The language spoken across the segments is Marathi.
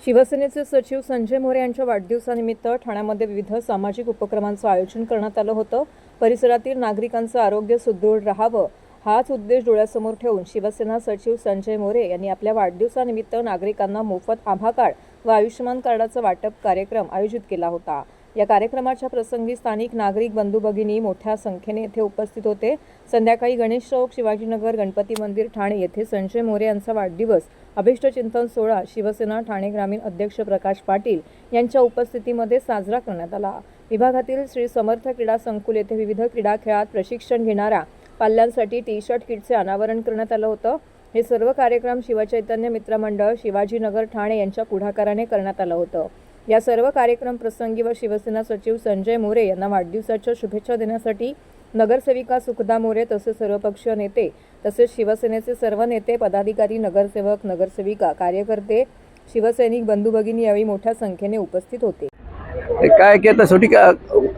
शिवसेनेचे सचिव संजय मोरे यांच्या वाढदिवसानिमित्त ठाण्यामध्ये विविध सामाजिक उपक्रमांचं आयोजन करण्यात आलं होतं। परिसरातील नागरिकांचं आरोग्य सुदृढ राहावं हाच उद्देश डोळ्यासमोर ठेवून शिवसेना सचिव संजय मोरे यांनी आपल्या वाढदिवसानिमित्त नागरिकांना मोफत आभा कार्ड व आयुष्यमान कार्डाचं वाटप कार्यक्रम आयोजित केला होता। या कार्यक्रमाच्या प्रसंगी स्थानिक नागरिक बंधू भगिनी मोठ्या संख्येने येथे उपस्थित होते। संध्याकाळी गणेश चौक, शिवाजीनगर, गणपती मंदिर, ठाणे येथे संजय मोरे यांचा वाढदिवस अभिष्ट चिंतन सोहळा शिवसेना ठाणे ग्रामीण अध्यक्ष प्रकाश पाटील यांच्या उपस्थितीमध्ये साजरा करण्यात आला। विभागातील श्री समर्थ क्रीडा संकुल येथे विविध क्रीडा खेळात प्रशिक्षण घेणाऱ्या पाल्यांसाठी टी-शर्ट किटचे अनावरण करण्यात आलं होतं। हे सर्व कार्यक्रम शिवचैतन्य मित्र मंडळ शिवाजीनगर ठाणे यांच्या पुढाकाराने करण्यात आलं होतं। या सर्व कार्यक्रम प्रसंगी व शिवसेना सचिव संजय मोरे यांना वाढदिवसाच्या शुभेच्छा देण्यासाठी नगरसेविका सुखदा मोरे तसेच सर्वपक्षीय नेते तसेच शिवसेनेचे सर्व नेते, पदाधिकारी, नगरसेवक, नगरसेविका, कार्यकर्ते, शिवसैनिक बंधू भगिनी यावेळी मोठ्या संख्येने उपस्थित होते। काय की आता शेवटी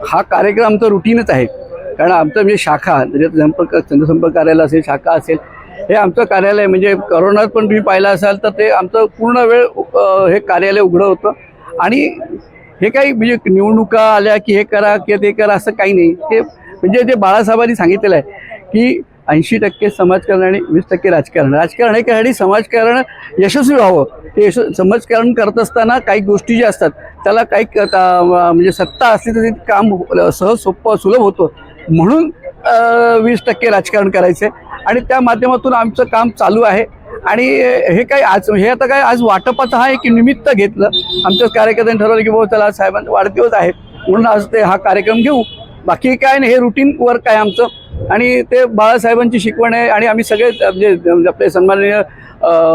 हा कार्यक्रम आमचा रुटीनच आहे, कारण आमचं म्हणजे शाखा जनसंपर्क कार्यालय असेल, शाखा असेल, हे आमचं कार्यालय म्हणजे कोरोनात पण तुम्ही पाहिलं असाल तर ते आमचं पूर्ण वेळ हे कार्यालय उघडं होतं। आणि हे काही म्हणजे निवडणुका आल्या की हे करा की ते करा असं काही नाही। हे म्हणजे जे बाळासाहेबांनी सांगितलेलं आहे की 80% समाजकारण आणि 20% राजकारण। राजकारण हे करण्यासाठी समाजकारण यशस्वी व्हावं, ते समाजकारण करत असताना काही गोष्टी ज्या असतात त्याला काही म्हणजे सत्ता असली तर ते काम सहज सोपं सुलभ होतं, म्हणून 20% राजकारण करायचं आहे आणि त्या माध्यमातून आमचं काम चालू आहे। आणि हे काही आज हे आता काय आज वाटपाचं हा एक निमित्त घेतलं, आमच्याच कार्यकर्त्यांनी ठरवलं की बाबा चला साहेबांचा वाढदिवस आहे म्हणून आज ते हा कार्यक्रम घेऊ, बाकी काय नाही, हे रुटीन वर्क आहे आमचं। आणि ते बाळासाहेबांची शिकवण आहे आणि आम्ही सगळे म्हणजे आपले सन्माननीय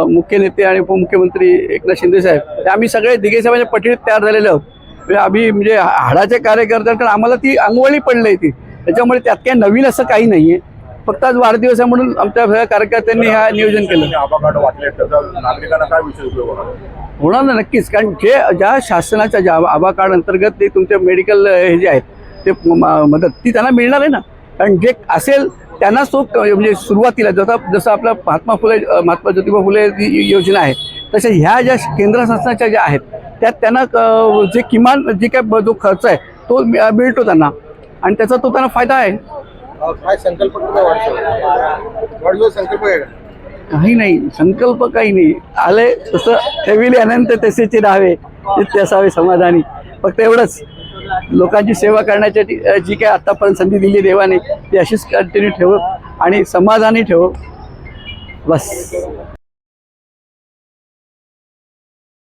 मुख्य नेते आणि उपमुख्यमंत्री एकनाथ शिंदे साहेब, आम्ही सगळे दिघे साहेबांच्या पटीत तयार झालेले आहोत। आम्ही म्हणजे हाडाचे कार्यकर्ते, कारण आम्हाला ती अंगवळी पडली ती, त्याच्यामुळे त्यात काही नवीन असं काही नाही आहे, फक्त आज वाढदिवस आहे म्हणून आमच्या सगळ्या कार्यकर्त्यांनी हा नियोजन केलं। नागरिकांना काय विशेष उपयोग होणार ना, नक्कीच, कारण ज्या शासनाच्या ज्या आभा कार्ड अंतर्गत ते तुमचे मेडिकल हे जे आहेत ते मदत ती त्यांना मिळणार आहे ना, कारण जे असेल त्यांनाच तो म्हणजे सुरुवातीला जसं आपला महात्मा ज्योतिबा फुले योजना आहे तशा ह्या ज्या केंद्र शासनाच्या ज्या आहेत त्यात त्यांना जे किमान जे काय जो खर्च आहे तो मिळतो त्यांना आणि त्याचा तो त्यांना फायदा आहे। काय संकल्प वाढदिवस संकल्प आहे काही नाही, संकल्प काही नाही, आले तसं ठेविले अनंत तसेचे राहावे ते असावे समाधानी, फक्त एवढंच। लोकांची सेवा करण्यासाठी जी काय आतापर्यंत संधी दिली देवाने ती अशीच कंटिन्यू ठेव आणि समाधानी ठेव, बस।